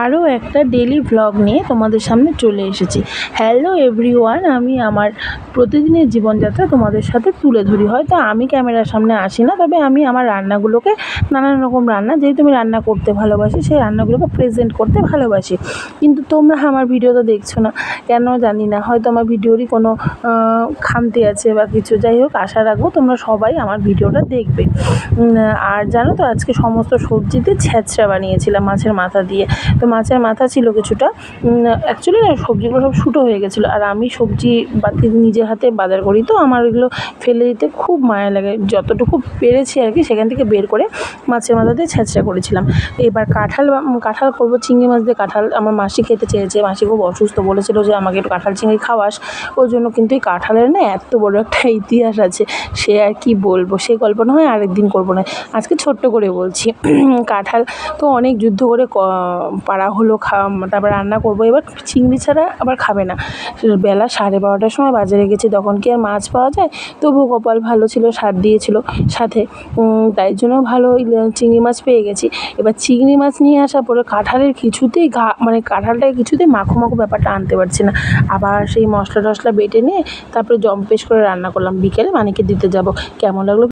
আরও একটা daily vlog নিয়ে তোমাদের সামনে চলে এসেছি। হ্যালো এভরিওয়ান, আমি আমার প্রতিদিনের জীবনযাত্রা তোমাদের সাথে তুলে ধরি। হয়তো আমি ক্যামেরার সামনে আসি না, তবে আমি আমার রান্নাগুলোকে, নানান রকম রান্না যেহেতু আমি রান্না করতে ভালোবাসি, সেই রান্নাগুলোকে প্রেজেন্ট করতে ভালোবাসি। কিন্তু তোমরা আমার ভিডিও তো দেখছো না, কেন জানি না, হয়তো আমার ভিডিওরই কোনো খামতি আছে বা কিছু। যাই হোক, আশা রাখবো তোমরা সবাই আমার ভিডিওটা দেখবে। আর জানো তো, আজকে সমস্ত সবজিতে ছ্যাঁচড়া বানিয়েছিলাম মাছের মাথা দিয়ে। তো মাছের মাথা ছিল কিছুটা, অ্যাকচুয়ালি না সবজিগুলো সব শুটো হয়ে গেছিলো। আর আমি সবজি বাতি নিজের হাতে বাজার করি, তো আমার এগুলো ফেলে দিতে খুব মায়া লাগে। যতটুকু পেরেছি আর কি সেখান থেকে বের করে মাছের মাথা দিয়ে ছ্যাঁচড়া করেছিলাম। এবার কাঁঠাল করবো, চিংড়ি মাছ দিয়ে কাঁঠাল আমার মাসি খেতে চেয়েছে। মাসি খুব অসুস্থ, বলেছিল যে আমাকে একটু কাঁঠাল চিংড়ি খাওয়াস। ওই জন্য, কিন্তু এই কাঁঠালের না এত বড় একটা ইতিহাস আছে, সে আর কি বলবো, সেই গল্প না হয় আরেকদিন করবো না, আজকে ছোট্ট করে বলছি। কাঁঠাল তো অনেক যুদ্ধ করে পাড়া হলো, তারপর রান্না করবো। এবার চিংড়ি ছাড়া আবার খাবে না। বেলা 12:30টার সময় বাজারে গেছি, তখন কি আর মাছ পাওয়া যায়? তবুও কপাল ভালো ছিল, সার দিয়েছিল সাথে, তাই জন্য ভালো চিংড়ি মাছ পেয়ে গেছি। এবার চিংড়ি মাছ নিয়ে আসার পরে কাঁঠালের কিছুতেই মানে কাঁঠালটাকে কিছুতেই মাখো মাখো ব্যাপারটা আনতে পারছি না। আবার সেই মশলা টশলা বেটে নিয়ে তারপরে জম্পেশ করে রান্না করলাম। বিকেলে মানিকে দিতে যাব। কেমন লাগলো